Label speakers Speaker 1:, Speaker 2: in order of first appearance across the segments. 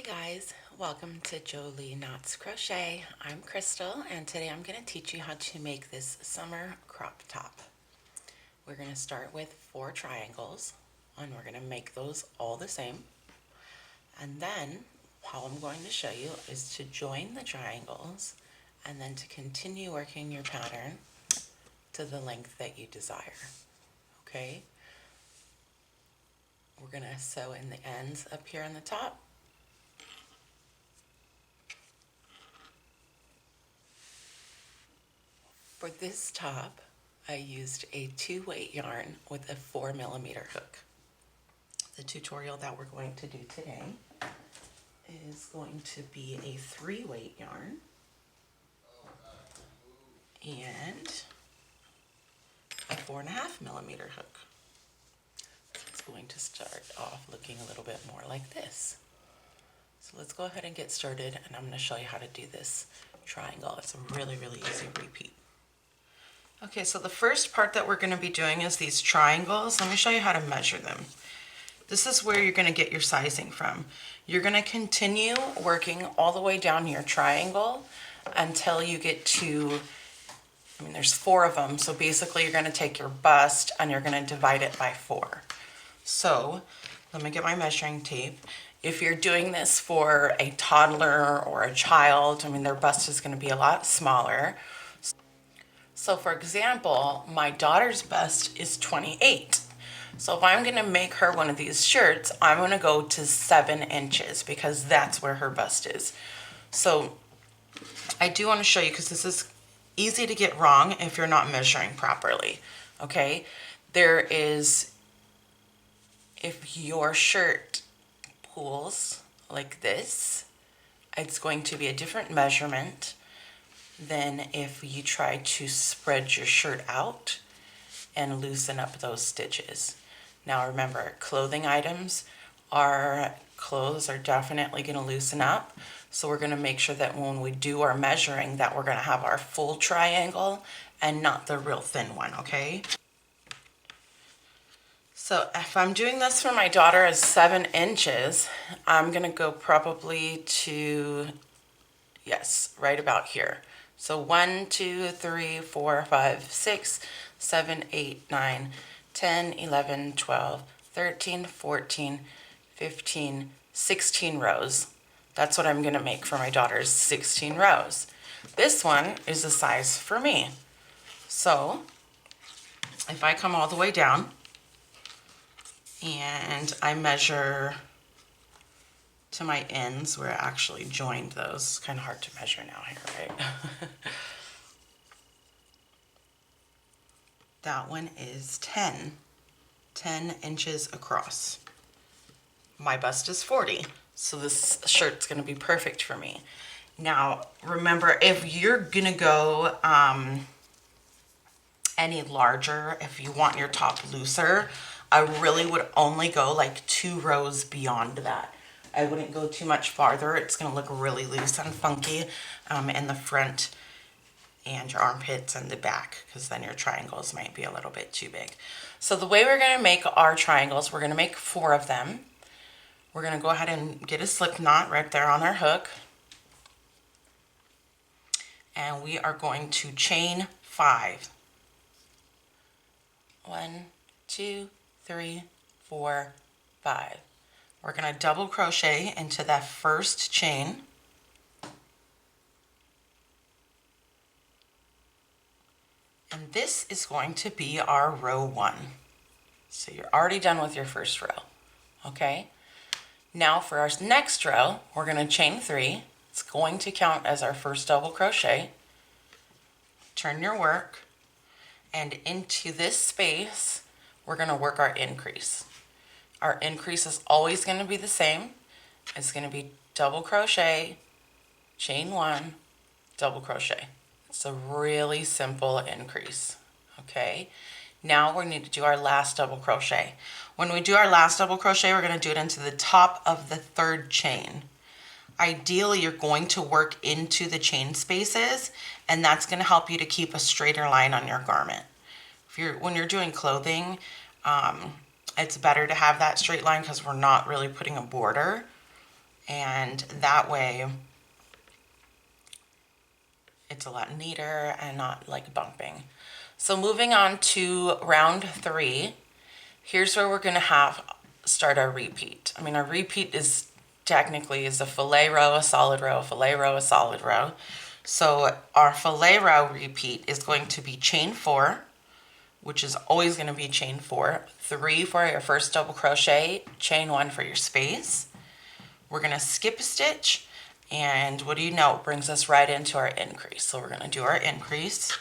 Speaker 1: Hi guys, welcome to JolieKnots Crochet. I'm Crystal and today I'm going to teach you how to make this summer crop top. We're going to start with 4 triangles and we're going to make those all the same. And then how I'm going to show you is to join the triangles and then to continue working your pattern to the length that you desire. Okay? We're going to sew in the ends up here on the top. For this top, I used a 2-weight yarn with a 4mm hook. The tutorial that we're going to do today is going to be a 3-weight yarn and a 4.5mm hook. It's going to start off looking a little bit more like this. So let's go ahead and get started, and I'm going to show you how to do this triangle. It's a really easy repeat. Okay, so the first part that we're going to be doing is these triangles. Let me show you how to measure them. This is where you're going to get your sizing from. You're going to continue working all the way down your triangle until you get to, there's 4 of them. So basically you're going to take your bust and you're going to divide it by 4. So let me get my measuring tape. If you're doing this for a toddler or a child, their bust is going to be a lot smaller. So for example, my daughter's bust is 28. So if I'm going to make her one of these shirts, I'm going to go to 7 inches because that's where her bust is. So I do want to show you, because this is easy to get wrong if you're not measuring properly. Okay, there is, if your shirt pulls like this, it's going to be a different measurement than if you try to spread your shirt out and loosen up those stitches. Now remember, clothing items, our clothes are definitely going to loosen up, so we're going to make sure that when we do our measuring that we're going to have our full triangle and not the real thin one, okay? So if I'm doing this for my daughter as 7 inches, I'm going to go probably to, yes, right about here. So 1, 2, 3, 4, 5, 6, 7, 8, 9, 10, 11, 12, 13, 14, 15, 16 rows. That's what I'm going to make for my daughter's 16 rows. This one is the size for me. So if I come all the way down and I measure to my ends where I actually joined those. It's kind of hard to measure now here, right? That one is 10 inches across. My bust is 40, so this shirt's going to be perfect for me. Now, remember, if you're going to go any larger, if you want your top looser, I really would only go like 2 rows beyond that. I wouldn't go too much farther. It's going to look really loose and funky in the front and your armpits and the back, because then your triangles might be a little bit too big. So the way we're going to make our triangles, we're going to make 4 of them. We're going to go ahead and get a slip knot right there on our hook. And we are going to chain 5. 1, 2, 3, 4, 5. We're going to double crochet into that first chain. And this is going to be our row 1. So you're already done with your first row. Okay? Now for our next row, we're going to chain 3. It's going to count as our first double crochet. Turn your work, and into this space, we're going to work our increase. Our increase is always going to be the same. It's going to be double crochet, chain 1, double crochet. It's a really simple increase. Okay, now we need to do our last double crochet. When we do our last double crochet, we're going to do it into the top of the 3rd chain. Ideally, you're going to work into the chain spaces, and that's going to help you to keep a straighter line on your garment. When you're doing clothing, it's better to have that straight line because we're not really putting a border. and that way it's a lot neater and not like bumping. So moving on to round 3, here's where we're going to start our repeat. I mean, our repeat is technically is a fillet row, a solid row, a fillet row, a solid row. So our fillet row repeat is going to be chain 4, which is always going to be chain 4, 3 for your first double crochet, chain 1 for your space. We're going to skip a stitch, and what do you know, it brings us right into our increase. So we're going to do our increase,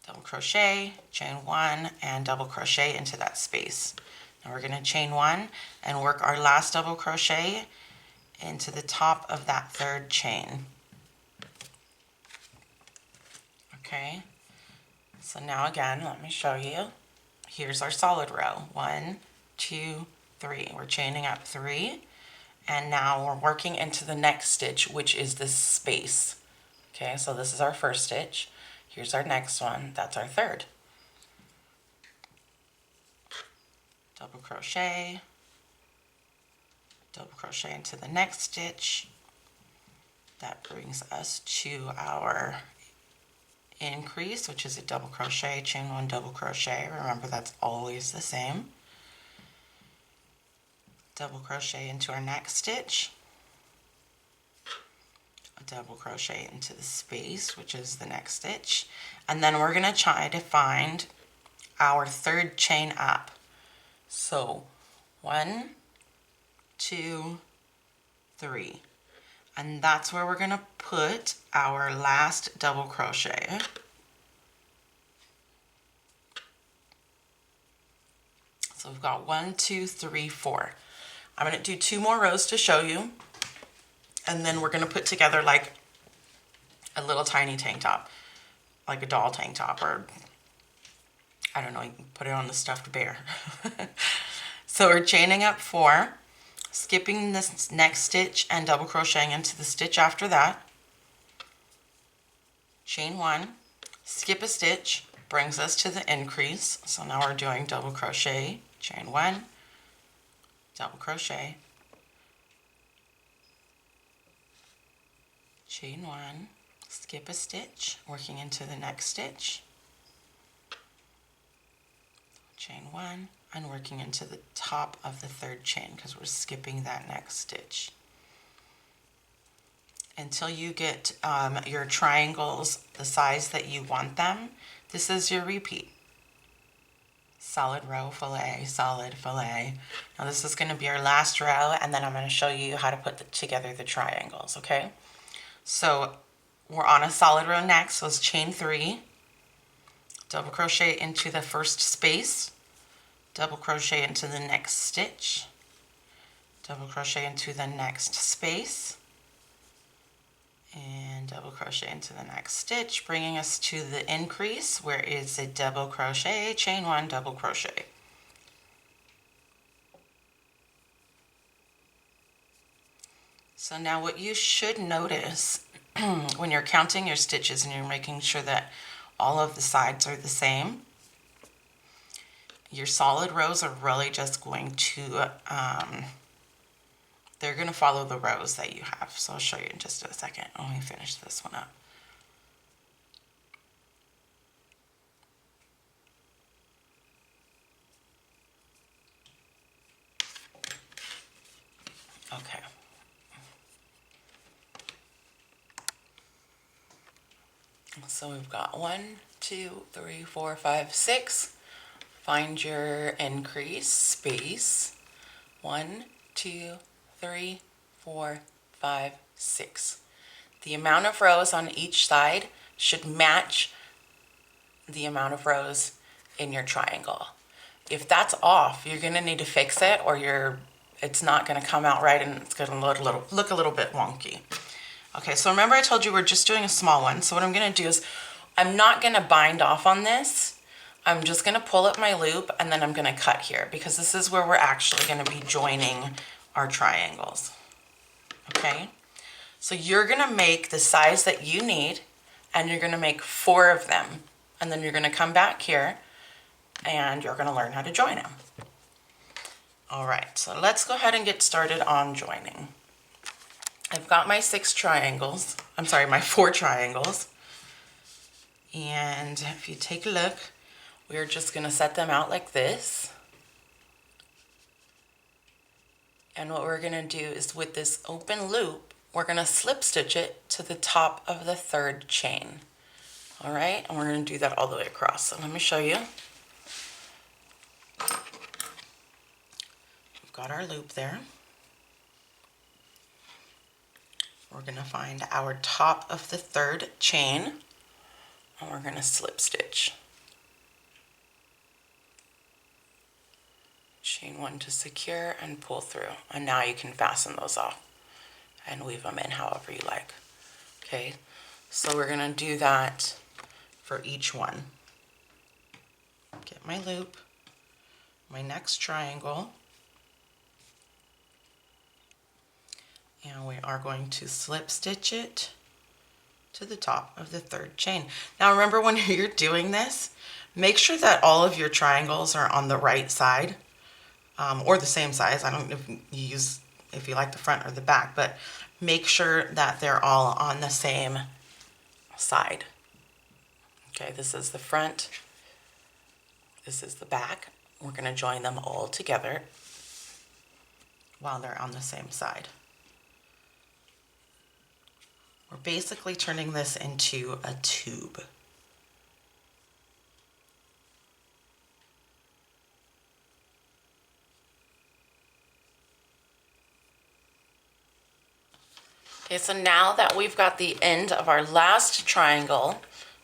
Speaker 1: double crochet, chain 1, and double crochet into that space. Now we're going to chain 1 and work our last double crochet into the top of that 3rd chain. Okay, so now again, let me show you. Here's our solid row. 1, 2, 3. We're chaining up 3, and now we're working into the next stitch, which is this space. Okay, so this is our first stitch. Here's our next one. That's our 3rd. Double crochet into the next stitch. That brings us to our increase, which is a double crochet, chain 1, double crochet. Remember, that's always the same. Double crochet into our next stitch, a double crochet into the space, which is the next stitch, and then we're going to try to find our 3rd chain up. So 1, 2, 3, and that's where we're going to put our last double crochet. So we've got 1, 2, 3, 4. I'm going to do 2 more rows to show you, and then we're going to put together like a little tiny tank top, like a doll tank top, or I don't know, you can put it on the stuffed bear. So we're chaining up 4, skipping this next stitch and double crocheting into the stitch after that. Chain 1, skip a stitch, brings us to the increase. So now we're doing double crochet, chain 1, double crochet, chain 1, skip a stitch, working into the next stitch, chain 1, and working into the top of the 3rd chain because we're skipping that next stitch until you get your triangles the size that you want them. This is your repeat. Solid row, fillet, solid, fillet. Now this is going to be our last row, and then I'm going to show you how to put together the triangles, okay? So we're on a solid row next, so it's chain 3, double crochet into the first space, double crochet into the next stitch, double crochet into the next space, and double crochet into the next stitch, bringing us to the increase where it's a double crochet, chain 1, double crochet. So now what you should notice when you're counting your stitches and you're making sure that all of the sides are the same, your solid rows are really just going to they're going to follow the rows that you have. So I'll show you in just a second. Let me finish this one up. Okay. So we've got 1, 2, 3, 4, 5, 6. Find your increase space. 1, 2, 3, 4, 5, 6. The amount of rows on each side should match the amount of rows in your triangle. If that's off, you're going to need to fix it, or it's not going to come out right, and it's going to look a little bit wonky. Okay, so remember I told you we're just doing a small one. So what I'm going to do is I'm not going to bind off on this. I'm just going to pull up my loop, and then I'm going to cut here because this is where we're actually going to be joining our triangles. Okay, so you're going to make the size that you need, and you're going to make 4 of them, and then you're going to come back here and you're going to learn how to join them. All right, so let's go ahead and get started on joining. I've got my 6 triangles, I'm sorry, my 4 triangles. And if you take a look, we're just gonna set them out like this. And what we're gonna do is with this open loop, we're gonna slip stitch it to the top of the 3rd chain. All right, and we're gonna do that all the way across. So let me show you. We've got our loop there. We're gonna find our top of the 3rd chain, and we're gonna slip stitch. Chain 1 to secure and pull through. And now you can fasten those off and weave them in however you like. Okay, so we're gonna do that for each one. Get my loop, my next triangle, and we are going to slip stitch it to the top of the 3rd chain. Now remember, when you're doing this, make sure that all of your triangles are on the right side. Or the same size. I don't know if you like the front or the back, but make sure that they're all on the same side. Okay, this is the front, this is the back. We're going to join them all together while they're on the same side. We're basically turning this into a tube. Okay, so now that we've got the end of our last triangle,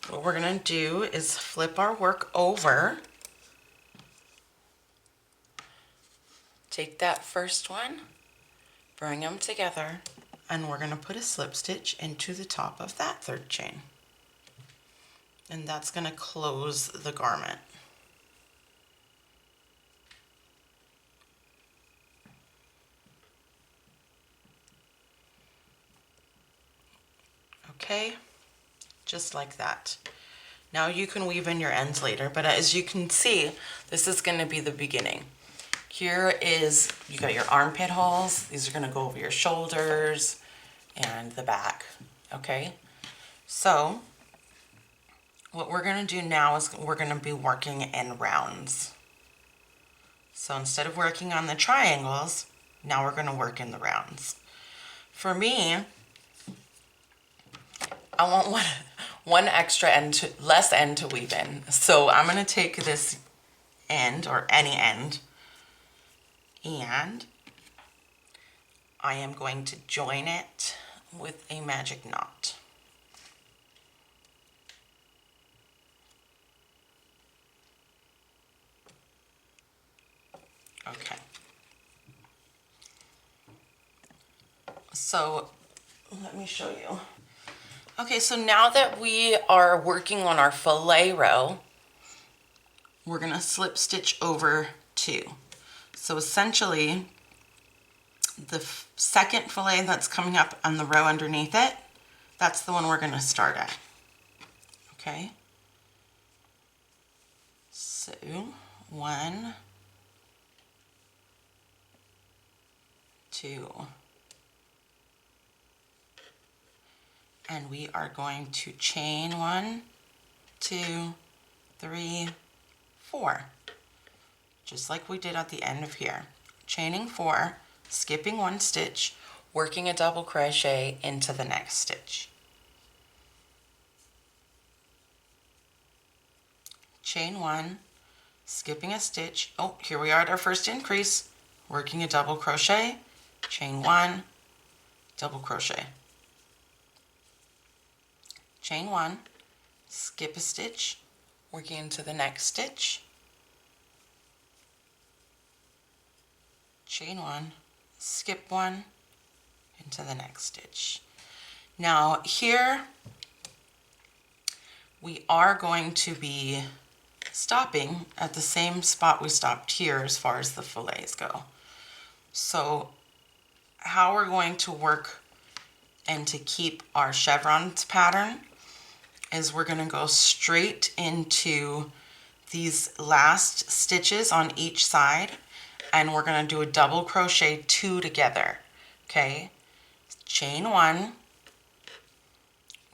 Speaker 1: what we're gonna do is flip our work over. Take that first one, bring them together, and we're gonna put a slip stitch into the top of that 3rd chain. And that's gonna close the garment. Okay, just like that. Now you can weave in your ends later, but as you can see, this is going to be the beginning. Here is, you got your armpit holes. These are going to go over your shoulders and the back, okay? So what we're going to do now is we're going to be working in rounds. So instead of working on the triangles, now we're going to work in the rounds. For me, I want one extra end, less end to weave in. So I'm going to take this end, or any end, and I am going to join it with a magic knot. Okay. So let me show you. Okay, so now that we are working on our fillet row, we're going to slip stitch over 2. So essentially, the 2nd fillet that's coming up on the row underneath it, that's the one we're going to start at. Okay? So 1, 2, and we are going to chain 1, 2, 3, 4, just like we did at the end of here. Chaining 4, skipping 1 stitch, working a double crochet into the next stitch. Chain 1, skipping a stitch. Oh, here we are at our first increase. Working a double crochet, chain 1, double crochet. Chain 1, skip a stitch, working into the next stitch, chain 1, skip 1, into the next stitch. Now here we are going to be stopping at the same spot we stopped here as far as the fillets go. So how we're going to work and to keep our chevrons pattern is we're going to go straight into these last stitches on each side, and we're going to do a double crochet 2 together. Okay, chain 1,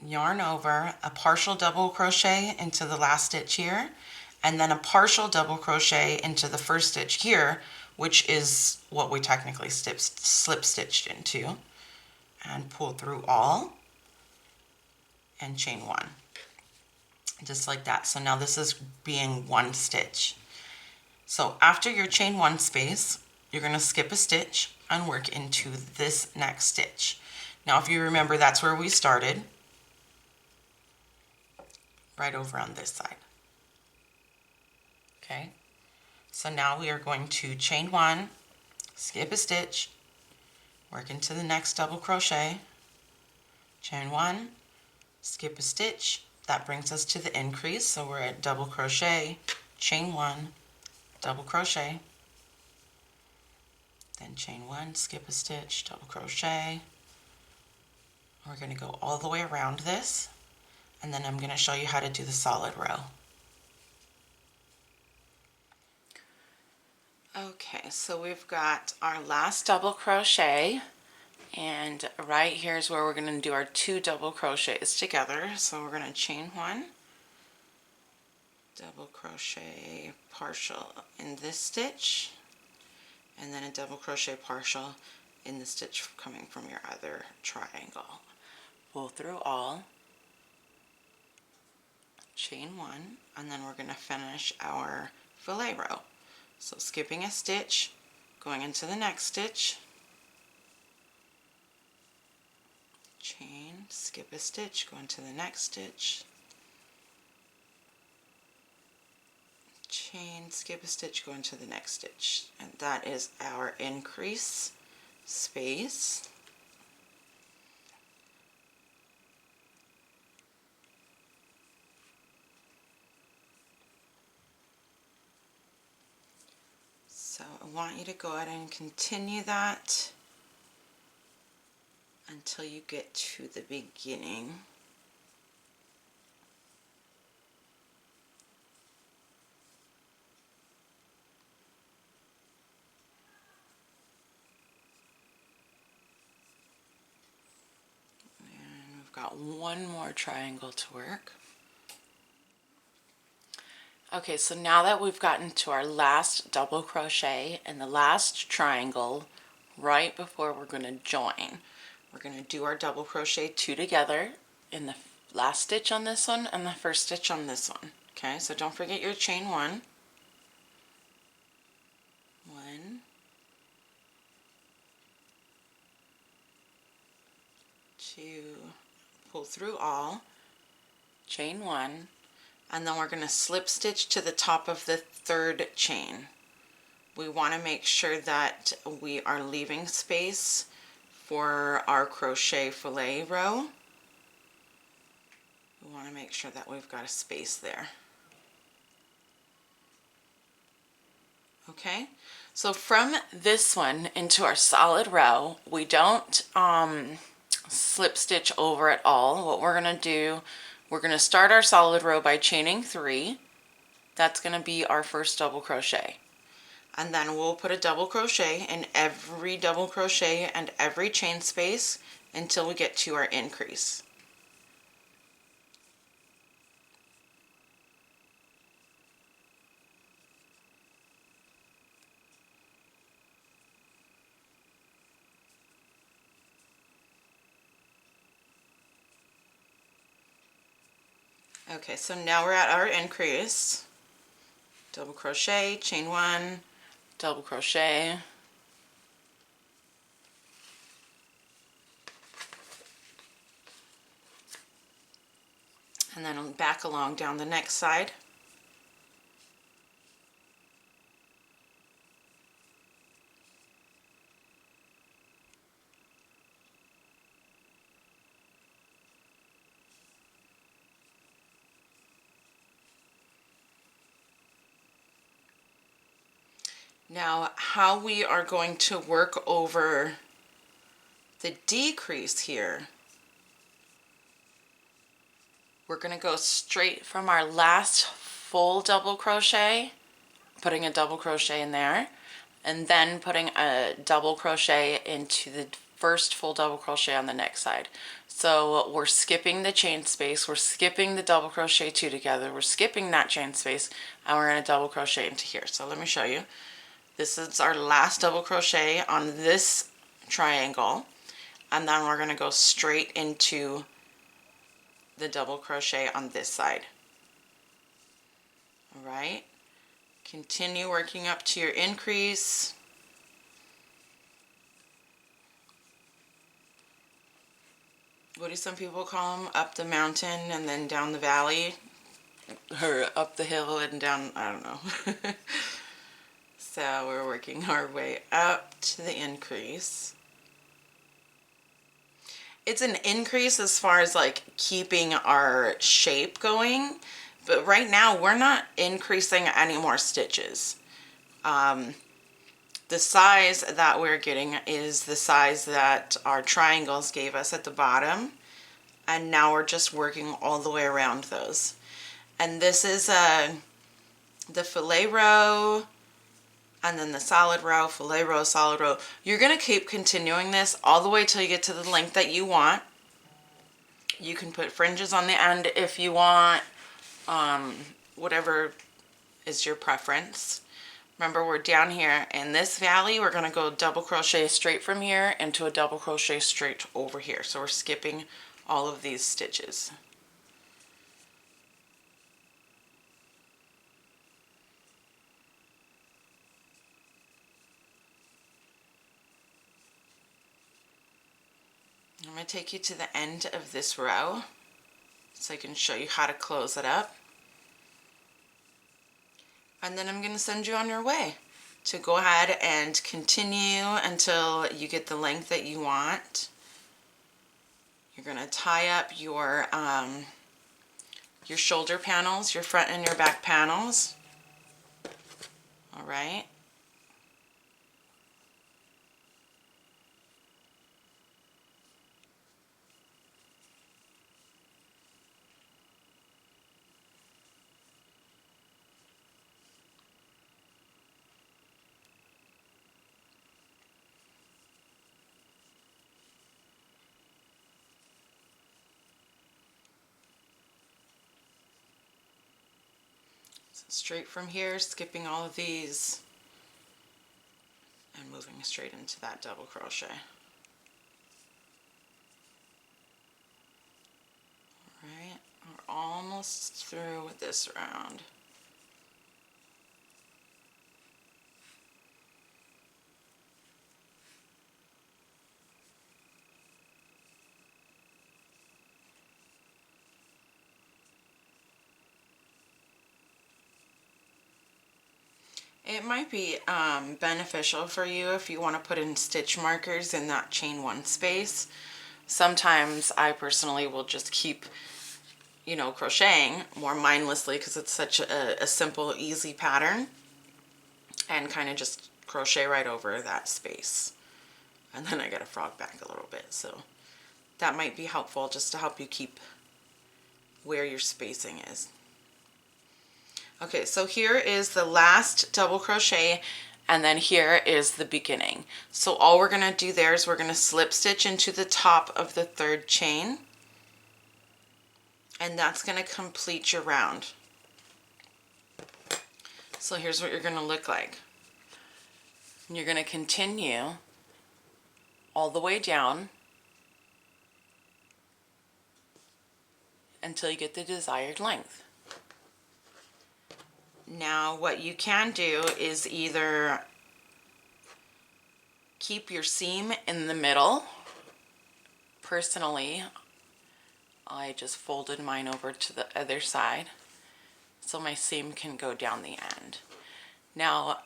Speaker 1: yarn over, a partial double crochet into the last stitch here, and then a partial double crochet into the first stitch here, which is what we technically slip stitched into, and pull through all and chain 1, just like that. So now this is being 1 stitch. So after your chain 1 space, you're going to skip a stitch and work into this next stitch. Now if you remember, that's where we started, right over on this side. Okay, so now we are going to chain 1, skip a stitch, work into the next double crochet, chain 1, skip a stitch. That brings us to the increase, so we're at double crochet, chain 1, double crochet, then chain 1, skip a stitch, double crochet. We're going to go all the way around this, and then I'm going to show you how to do the solid row. Okay, so we've got our last double crochet, and right here is where we're going to do our 2 double crochets together. So we're going to chain 1, double crochet partial in this stitch, and then a double crochet partial in the stitch coming from your other triangle. Pull through all, chain 1, and then we're going to finish our fillet row. So skipping a stitch, going into the next stitch, chain, skip a stitch, go into the next stitch, chain, skip a stitch, go into the next stitch, and that is our increase space. So I want you to go ahead and continue that until you get to the beginning. And we've got one more triangle to work. Okay, so now that we've gotten to our last double crochet and the last triangle right before we're going to join, we're going to do our double crochet 2 together in the last stitch on this one and the first stitch on this one. Okay, so don't forget your chain 1, 1, 2, pull through all, chain 1, and then we're going to slip stitch to the top of the 3rd chain. We want to make sure that we are leaving space for our crochet fillet row. We want to make sure that we've got a space there. Okay, so from this one into our solid row, we don't slip stitch over at all. What we're going to do, we're going to start our solid row by chaining 3. That's going to be our first double crochet. And then we'll put a double crochet in every double crochet and every chain space until we get to our increase. Okay, so now we're at our increase. Double crochet, chain 1, double crochet, and then back along down the next side. Now, how we are going to work over the decrease here, we're going to go straight from our last full double crochet, putting a double crochet in there, and then putting a double crochet into the first full double crochet on the next side. So we're skipping the chain space, we're skipping the double crochet two together, we're skipping that chain space, and we're going to double crochet into here. So let me show you. This is our last double crochet on this triangle, and then we're going to go straight into the double crochet on this side. All right, continue working up to your increase. What do some people call them? Up the mountain and then down the valley, or up the hill and down, I don't know. So we're working our way up to the increase. It's an increase as far as like keeping our shape going, but right now we're not increasing any more stitches. The size that we're getting is the size that our triangles gave us at the bottom, and now we're just working all the way around those. And this is the filet row, and then the solid row, filet row, solid row. You're going to keep continuing this all the way till you get to the length that you want. You can put fringes on the end if you want, whatever is your preference. Remember, we're down here in this valley. We're going to go double crochet straight from here into a double crochet straight over here. So we're skipping all of these stitches. I'm going to take you to the end of this row so I can show you how to close it up. And then I'm going to send you on your way to go ahead and continue until you get the length that you want. You're going to tie up your shoulder panels, your front and your back panels. All right. Straight from here, skipping all of these and moving straight into that double crochet. Alright, we're almost through with this round. It might be beneficial for you if you want to put in stitch markers in that chain one space. Sometimes I personally will just keep, you know, crocheting more mindlessly because it's such a simple, easy pattern, and kind of just crochet right over that space. And then I gotta frog back a little bit, so that might be helpful just to help you keep where your spacing is. Okay, so here is the last double crochet, and then here is the beginning. So all we're going to do there is we're going to slip stitch into the top of the third chain, and that's going to complete your round. So here's what you're going to look like. And you're going to continue all the way down until you get the desired length. Now what you can do is either keep your seam in the middle. Personally, I just folded mine over to the other side so my seam can go down the end. Now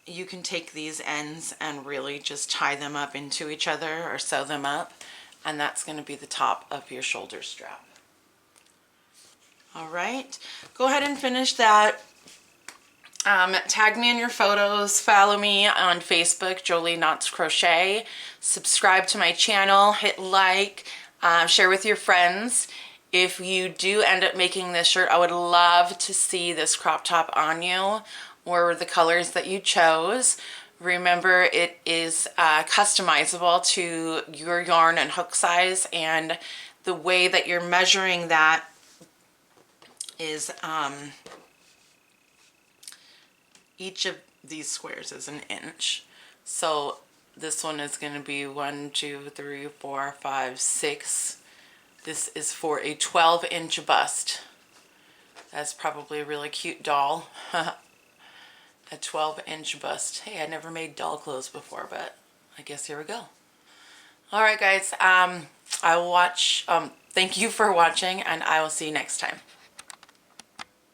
Speaker 1: you can take these ends and really just tie them up into each other or sew them up, and that's going to be the top of your shoulder strap. All right, go ahead and finish that. Tag me in your photos, follow me on Facebook, JolieKnots Crochet, subscribe to my channel, hit like, share with your friends. If you do end up making this shirt, I would love to see this crop top on you or the colors that you chose. Remember, it is customizable to your yarn and hook size, and the way that you're measuring that is each of these squares is an inch. So this one is going to be 1, 2, 3, 4, 5, 6. This is for a 12-inch bust. That's probably a really cute doll. A 12-inch bust. Hey, I never made doll clothes before, but I guess here we go. All right, guys. I will watch. Thank you for watching, and I will see you next time.